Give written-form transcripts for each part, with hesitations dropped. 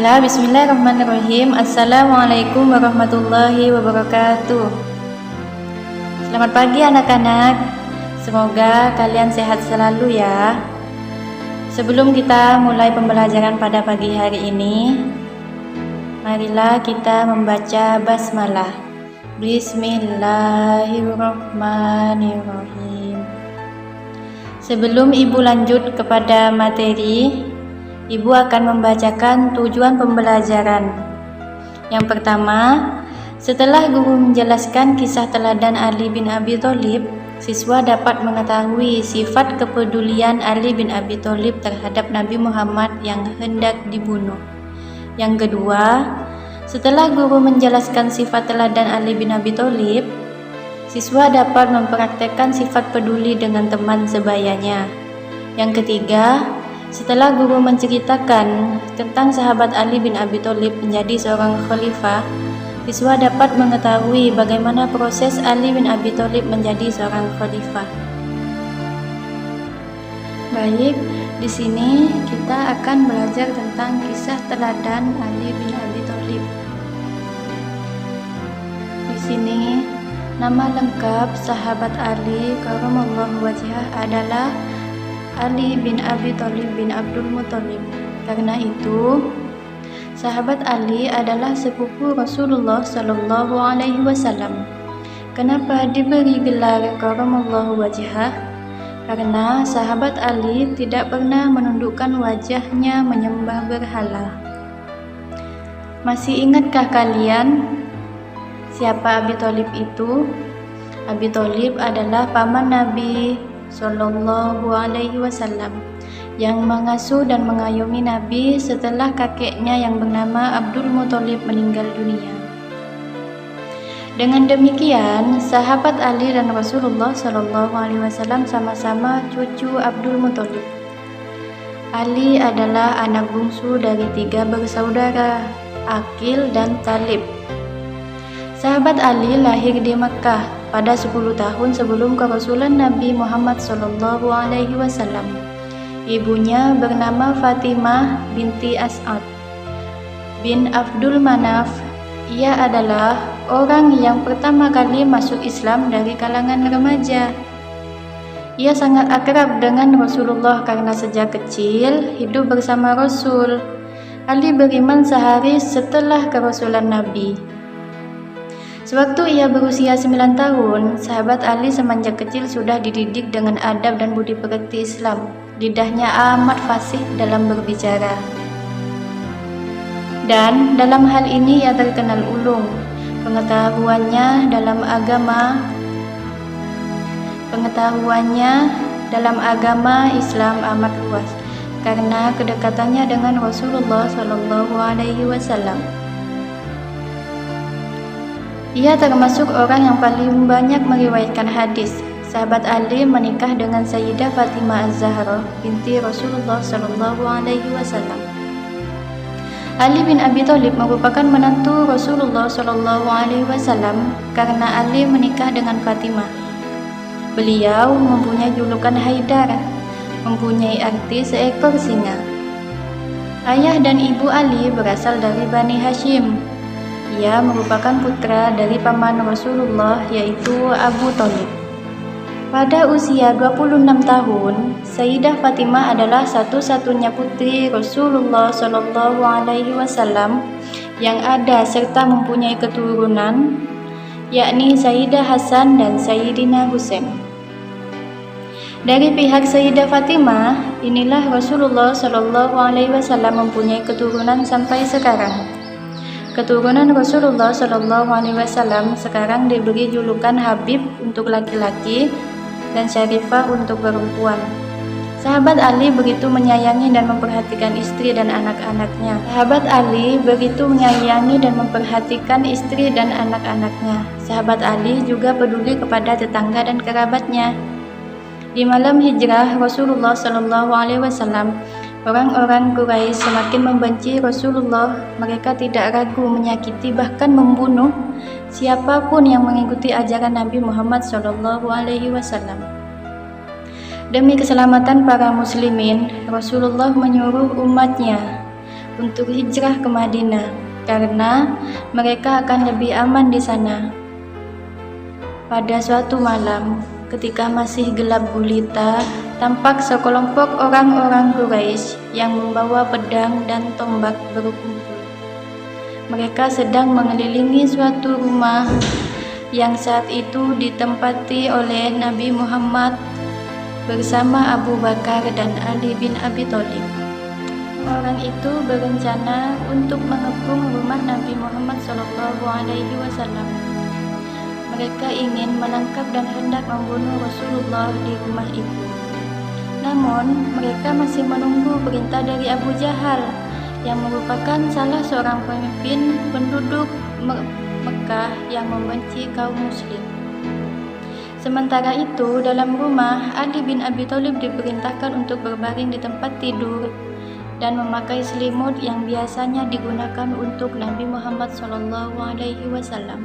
Baiklah, bismillahirrahmanirrahim. Assalamualaikum warahmatullahi wabarakatuh. Selamat pagi anak-anak. Semoga kalian sehat selalu ya. Sebelum kita mulai pembelajaran pada pagi hari ini, marilah kita membaca basmalah. Bismillahirrahmanirrahim. Sebelum Ibu lanjut kepada materi, Ibu akan membacakan tujuan pembelajaran. Yang pertama, setelah guru menjelaskan kisah teladan Ali bin Abi Thalib, siswa dapat mengetahui sifat kepedulian Ali bin Abi Thalib terhadap Nabi Muhammad yang hendak dibunuh. Yang kedua, setelah guru menjelaskan sifat teladan Ali bin Abi Thalib, siswa dapat mempraktekkan sifat peduli dengan teman sebayanya. Yang ketiga, setelah guru menceritakan tentang sahabat Ali bin Abi Thalib menjadi seorang khalifah, siswa dapat mengetahui bagaimana proses Ali bin Abi Thalib menjadi seorang khalifah. Baik, di sini kita akan belajar tentang kisah teladan Ali bin Abi Thalib. Di sini nama lengkap sahabat Ali karramallahu wajhah adalah Ali bin Abi Thalib bin Abdul Muthalib. Karena itu, sahabat Ali adalah sepupu Rasulullah Sallallahu Alaihi Wasallam. Kenapa diberi gelar karramallahu wajhah? Karena sahabat Ali tidak pernah menundukkan wajahnya menyembah berhala. Masih ingatkah kalian siapa Abi Thalib itu? Abi Thalib adalah paman Nabi Sallallahu Alaihi Wasallam yang mengasuh dan mengayomi Nabi setelah kakeknya yang bernama Abdul Muthalib meninggal dunia. Dengan demikian, sahabat Ali dan Rasulullah Sallallahu Alaihi Wasallam sama-sama cucu Abdul Muthalib. Ali adalah anak bungsu dari 3 bersaudara, Aqil dan Talib. Sahabat Ali lahir di Mekkah pada 10 tahun sebelum kerasulan Nabi Muhammad Sallallahu Alaihi Wasallam. Ibunya bernama Fatimah binti As'ad bin Abdul Manaf. Ia adalah orang yang pertama kali masuk Islam dari kalangan remaja. Ia sangat akrab dengan Rasulullah karena sejak kecil hidup bersama Rasul. Ali beriman sehari setelah kerasulan Nabi. Sewaktu ia berusia 9 tahun, sahabat Ali semenjak kecil sudah dididik dengan adab dan budi pekerti Islam. Lidahnya amat fasih dalam berbicara. Dan dalam hal ini ia terkenal ulung. Pengetahuannya dalam agama Islam amat luas karena kedekatannya dengan Rasulullah Sallallahu Alaihi Wasallam. Ia termasuk orang yang paling banyak meriwayatkan hadis. Sahabat Ali menikah dengan Sayyidah Fatimah Az-Zahra binti Rasulullah Sallallahu Alaihi Wasallam. Ali bin Abi Thalib merupakan menantu Rasulullah Sallallahu Alaihi Wasallam karena Ali menikah dengan Fatimah. Beliau mempunyai julukan Haidar, mempunyai arti seekor singa. Ayah dan ibu Ali berasal dari Bani Hashim. Ia merupakan putra dari paman Rasulullah yaitu Abu Thalib. Pada usia 26 tahun, Sayyidah Fatimah adalah satu-satunya putri Rasulullah Sallallahu Alaihi Wasallam yang ada serta mempunyai keturunan, yakni Sayyidah Hasan dan Sayyidina Husain. Dari pihak Sayyidah Fatimah, inilah Rasulullah Sallallahu Alaihi Wasallam mempunyai keturunan sampai sekarang. Keturunan Rasulullah Sallallahu Alaihi Wasallam sekarang diberi julukan Habib untuk laki-laki dan Syarifah untuk perempuan. Sahabat Ali begitu menyayangi dan memperhatikan istri dan anak-anaknya. Sahabat Ali juga peduli kepada tetangga dan kerabatnya. Di malam hijrah Rasulullah Sallallahu Alaihi Wasallam, orang-orang Quraisy semakin membenci Rasulullah. Mereka tidak ragu menyakiti bahkan membunuh siapapun yang mengikuti ajaran Nabi Muhammad Sallallahu Alaihi Wasallam. Demi keselamatan para muslimin, Rasulullah menyuruh umatnya untuk hijrah ke Madinah karena mereka akan lebih aman di sana. Pada suatu malam, ketika masih gelap gulita, tampak sekelompok orang-orang Quraisy yang membawa pedang dan tombak berkumpul. Mereka sedang mengelilingi suatu rumah yang saat itu ditempati oleh Nabi Muhammad bersama Abu Bakar dan Ali bin Abi Thalib. Orang itu berencana untuk mengepung rumah Nabi Muhammad SAW. Mereka ingin menangkap dan hendak membunuh Rasulullah di rumah itu. Namun, mereka masih menunggu perintah dari Abu Jahal yang merupakan salah seorang pemimpin penduduk Mekah yang membenci kaum muslim. Sementara itu, dalam rumah, Ali bin Abi Thalib diperintahkan untuk berbaring di tempat tidur dan memakai selimut yang biasanya digunakan untuk Nabi Muhammad SAW.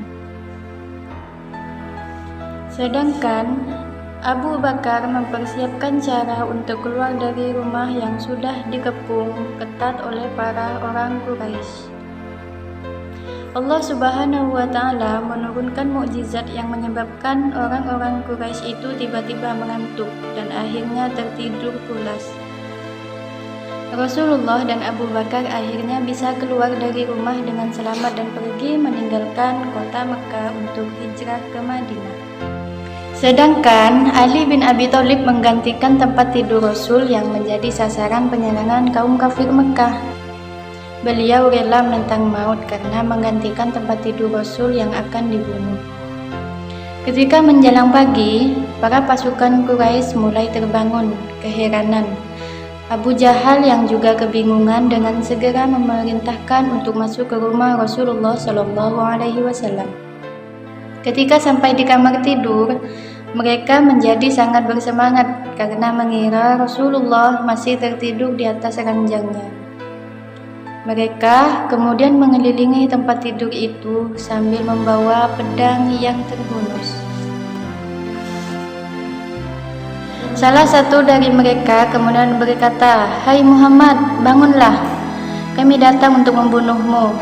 Sedangkan Abu Bakar mempersiapkan cara untuk keluar dari rumah yang sudah dikepung ketat oleh para orang Quraisy. Allah Subhanahu wa Ta'ala menurunkan mukjizat yang menyebabkan orang-orang Quraisy itu tiba-tiba mengantuk dan akhirnya tertidur pulas. Rasulullah dan Abu Bakar akhirnya bisa keluar dari rumah dengan selamat dan pergi meninggalkan kota Mekah untuk hijrah ke Madinah. Sedangkan Ali bin Abi Thalib menggantikan tempat tidur Rasul yang menjadi sasaran penyerangan kaum kafir Mekah. Beliau rela menentang maut karena menggantikan tempat tidur Rasul yang akan dibunuh. Ketika menjelang pagi, para pasukan Quraisy mulai terbangun keheranan. Abu Jahal yang juga kebingungan dengan segera memerintahkan untuk masuk ke rumah Rasulullah SAW. Ketika sampai di kamar tidur, mereka menjadi sangat bersemangat karena mengira Rasulullah masih tertidur di atas ranjangnya. Mereka kemudian mengelilingi tempat tidur itu sambil membawa pedang yang terhunus. Salah satu dari mereka kemudian berkata, "Hai Muhammad, bangunlah, kami datang untuk membunuhmu."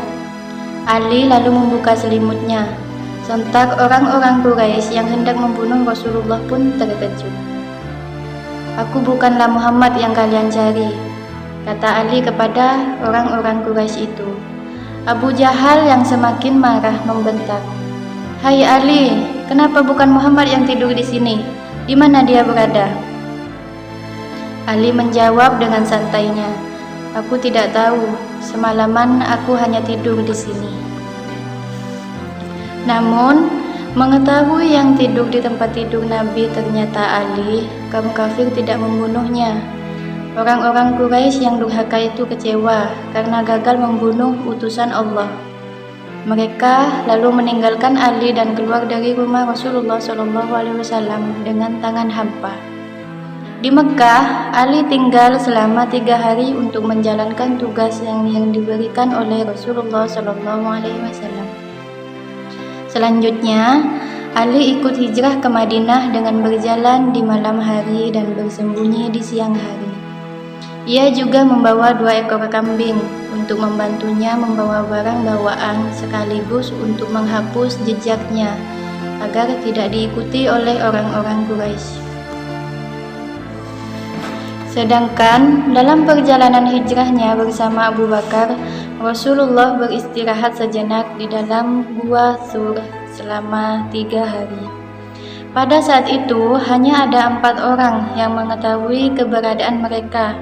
Ali lalu membuka selimutnya. Sontak orang-orang Quraisy yang hendak membunuh Rasulullah pun terkejut. "Aku bukanlah Muhammad yang kalian cari," kata Ali kepada orang-orang Quraisy itu. Abu Jahal yang semakin marah membentak, "Hai Ali, kenapa bukan Muhammad yang tidur di sini? Di mana dia berada?" Ali menjawab dengan santainya, "Aku tidak tahu, semalaman aku hanya tidur di sini." Namun, mengetahui yang tidur di tempat tidur Nabi ternyata Ali, kaum kafir tidak membunuhnya. Orang-orang Quraisy yang durhaka itu kecewa karena gagal membunuh utusan Allah. Mereka lalu meninggalkan Ali dan keluar dari rumah Rasulullah SAW dengan tangan hampa. Di Mekah, Ali tinggal selama 3 hari untuk menjalankan tugas yang diberikan oleh Rasulullah SAW. Selanjutnya, Ali ikut hijrah ke Madinah dengan berjalan di malam hari dan bersembunyi di siang hari. Ia juga membawa 2 ekor kambing untuk membantunya membawa barang bawaan sekaligus untuk menghapus jejaknya agar tidak diikuti oleh orang-orang Quraisy. Sedangkan dalam perjalanan hijrahnya bersama Abu Bakar, Rasulullah beristirahat sejenak di dalam gua Thur selama 3 hari. Pada saat itu hanya ada 4 orang yang mengetahui keberadaan mereka.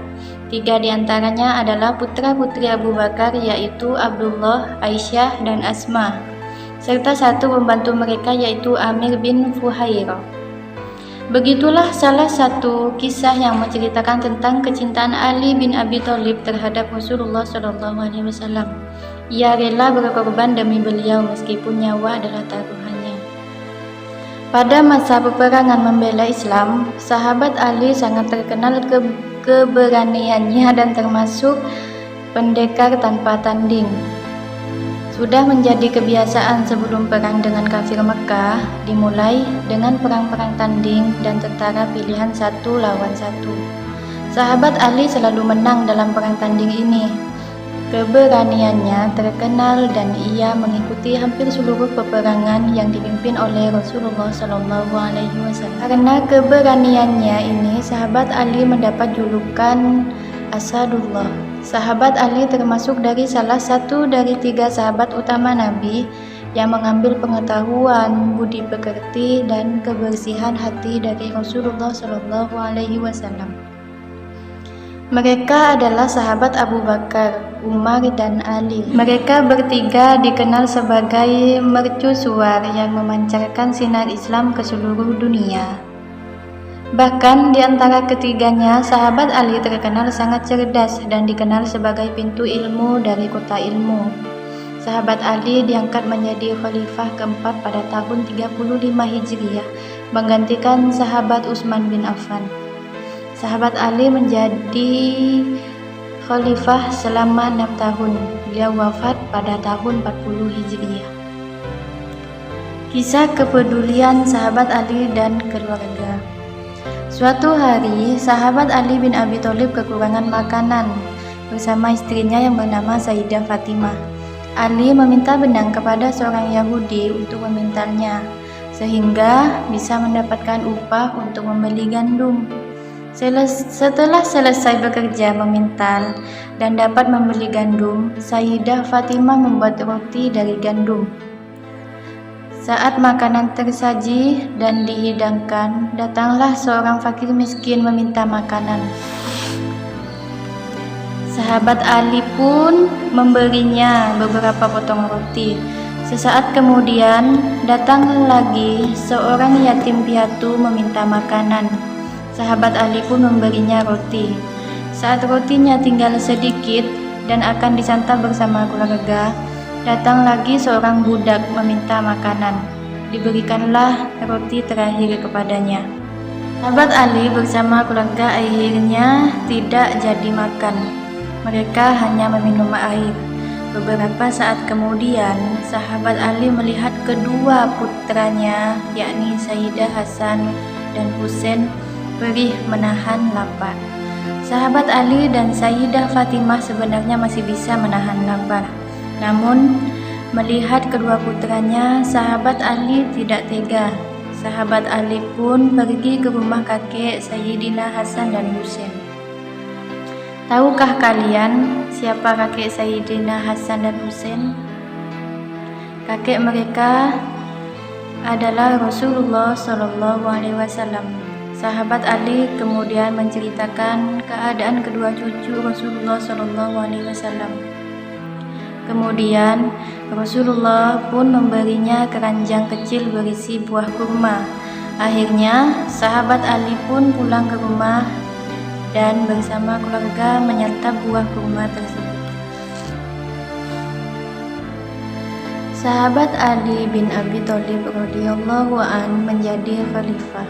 3 di antaranya adalah putra-putri Abu Bakar, yaitu Abdullah, Aisyah, dan Asma, serta 1 pembantu mereka yaitu Amir bin Fuhairah. Begitulah salah satu kisah yang menceritakan tentang kecintaan Ali bin Abi Thalib terhadap Rasulullah SAW. Ia rela berkorban demi beliau meskipun nyawa adalah taruhannya. Pada masa peperangan membela Islam, sahabat Ali sangat terkenal keberaniannya dan termasuk pendekar tanpa tanding. Sudah menjadi kebiasaan sebelum perang dengan kafir Mekah, dimulai dengan perang-perang tanding dan tentara pilihan 1 lawan 1. Sahabat Ali selalu menang dalam perang tanding ini. Keberaniannya terkenal dan ia mengikuti hampir seluruh peperangan yang dipimpin oleh Rasulullah SAW. Karena keberaniannya ini, sahabat Ali mendapat julukan Asadullah. Sahabat Ali termasuk dari salah satu dari 3 sahabat utama Nabi yang mengambil pengetahuan, budi pekerti, dan kebersihan hati dari Rasulullah SAW. Mereka adalah sahabat Abu Bakar, Umar, dan Ali. Mereka bertiga dikenal sebagai mercusuar yang memancarkan sinar Islam ke seluruh dunia. Bahkan di antara ketiganya, sahabat Ali terkenal sangat cerdas dan dikenal sebagai pintu ilmu dari kota ilmu. Sahabat Ali diangkat menjadi khalifah keempat pada tahun 35 Hijriah, menggantikan sahabat Utsman bin Affan. Sahabat Ali menjadi khalifah selama 6 tahun. Beliau wafat pada tahun 40 Hijriah. Kisah kepedulian sahabat Ali dan keluarga. Suatu hari, sahabat Ali bin Abi Thalib kekurangan makanan bersama istrinya yang bernama Sayyidah Fatimah. Ali meminta benang kepada seorang Yahudi untuk memintalnya, sehingga bisa mendapatkan upah untuk membeli gandum. Setelah selesai bekerja memintal dan dapat membeli gandum, Sayyidah Fatimah membuat roti dari gandum. Saat makanan tersaji dan dihidangkan, datanglah seorang fakir miskin meminta makanan. Sahabat Ali pun memberinya beberapa potong roti. Sesaat kemudian, datang lagi seorang yatim piatu meminta makanan. Sahabat Ali pun memberinya roti. Saat rotinya tinggal sedikit dan akan disantap bersama keluarga, datang lagi seorang budak meminta makanan. Diberikanlah roti terakhir kepadanya. Sahabat Ali bersama keluarga akhirnya tidak jadi makan. Mereka hanya meminum air. Beberapa saat kemudian, sahabat Ali melihat kedua putranya, yakni Sayyidah Hasan dan Husain, perih menahan lapar. Sahabat Ali dan Sayyidah Fatimah sebenarnya masih bisa menahan lapar. Namun, melihat kedua putranya, sahabat Ali tidak tega. Sahabat Ali pun pergi ke rumah kakek Sayyidina Hasan dan Husain. Tahukah kalian siapa kakek Sayyidina Hasan dan Husain? Kakek mereka adalah Rasulullah SAW. Sahabat Ali kemudian menceritakan keadaan kedua cucu Rasulullah SAW. Kemudian Rasulullah pun memberinya keranjang kecil berisi buah kurma. Akhirnya sahabat Ali pun pulang ke rumah dan bersama keluarga menyantap buah kurma tersebut. Sahabat Ali bin Abi Thalib radhiyallahu an menjadi khalifah.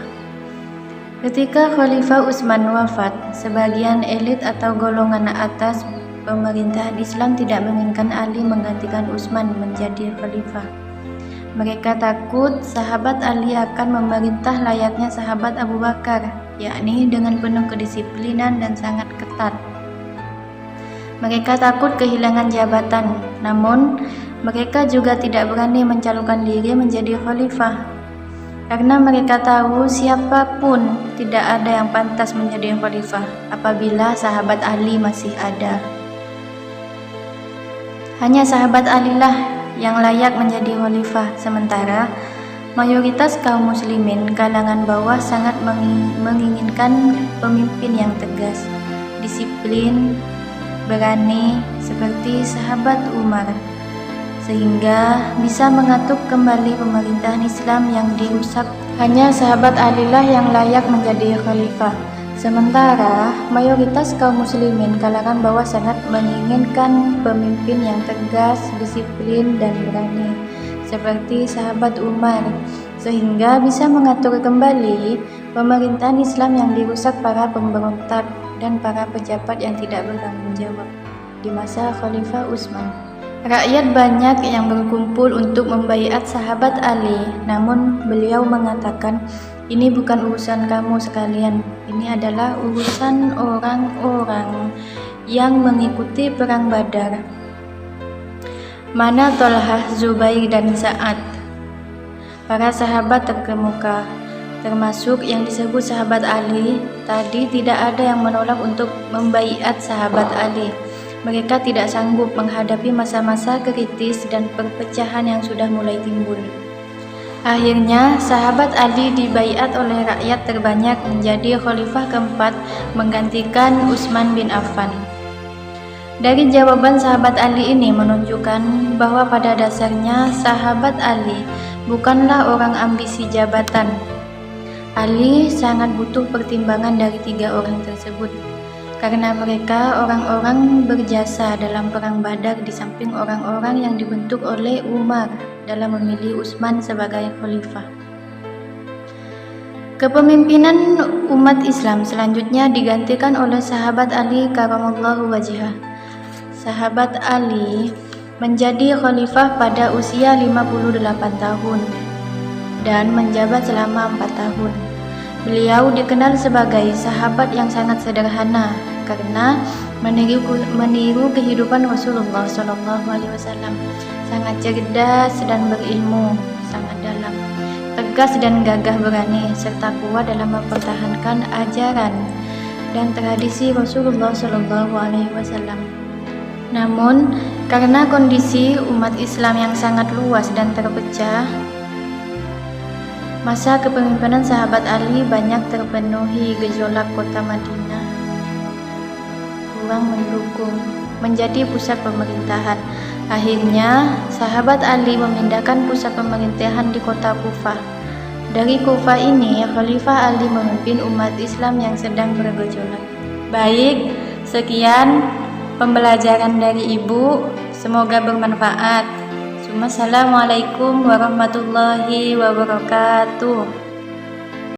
Ketika Khalifah Utsman wafat, sebagian elit atau golongan atas pemerintahan Islam tidak menginginkan Ali menggantikan Utsman menjadi khalifah. Mereka takut sahabat Ali akan memerintah layaknya sahabat Abu Bakar, yakni dengan penuh kedisiplinan dan sangat ketat. Mereka takut kehilangan jabatan, namun mereka juga tidak berani mencalonkan diri menjadi khalifah. Karena mereka tahu siapapun tidak ada yang pantas menjadi khalifah apabila sahabat Ali masih ada. Hanya sahabat Ali lah yang layak menjadi khalifah, sementara mayoritas kaum muslimin kalangan bawah sangat menginginkan pemimpin yang tegas, disiplin, berani seperti sahabat Umar, sehingga bisa mengatur kembali pemerintahan Islam yang dirusak. Hanya sahabat Ali lah yang layak menjadi khalifah. Sementara mayoritas kaum muslimin kalangan bawah sangat menginginkan pemimpin yang tegas, disiplin, dan berani seperti sahabat Umar, sehingga bisa mengatur kembali pemerintahan Islam yang dirusak para pemberontak dan para pejabat yang tidak bertanggung jawab di masa Khalifah Utsman. Rakyat banyak yang berkumpul untuk membaiat sahabat Ali, namun beliau mengatakan, ini bukan urusan kamu sekalian, ini adalah urusan orang-orang yang mengikuti perang Badar. Mana Tolhah, Zubair, dan Sa'ad, para sahabat terkemuka, termasuk yang disebut sahabat Ali. Tadi tidak ada yang menolak untuk membaiat sahabat Ali. Mereka tidak sanggup menghadapi masa-masa kritis dan perpecahan yang sudah mulai timbul. Akhirnya, sahabat Ali dibaiat oleh rakyat terbanyak menjadi khalifah keempat menggantikan Utsman bin Affan. Dari jawaban sahabat Ali ini menunjukkan bahwa pada dasarnya sahabat Ali bukanlah orang ambisi jabatan. Ali sangat butuh pertimbangan dari 3 orang tersebut, karena mereka orang-orang berjasa dalam perang Badar di samping orang-orang yang dibentuk oleh Umar dalam memilih Utsman sebagai khalifah. Kepemimpinan umat Islam selanjutnya digantikan oleh sahabat Ali karamallahu wajhah. Sahabat Ali menjadi khalifah pada usia 58 tahun dan menjabat selama 4 tahun. Beliau dikenal sebagai sahabat yang sangat sederhana karena meniru kehidupan Rasulullah SAW. Sangat cerdas dan berilmu sangat dalam, tegas dan gagah berani, serta kuat dalam mempertahankan ajaran dan tradisi Rasulullah SAW. Namun, karena kondisi umat Islam yang sangat luas dan terpecah, masa kepemimpinan sahabat Ali banyak terpenuhi gejolak. Kota Madinah kurang mendukung menjadi pusat pemerintahan. Akhirnya, sahabat Ali memindahkan pusat pemerintahan di kota Kufah. Dari Kufah ini, Khalifah Ali memimpin umat Islam yang sedang bergejolak. Baik, sekian pembelajaran dari Ibu, semoga bermanfaat. Assalamualaikum warahmatullahi wabarakatuh.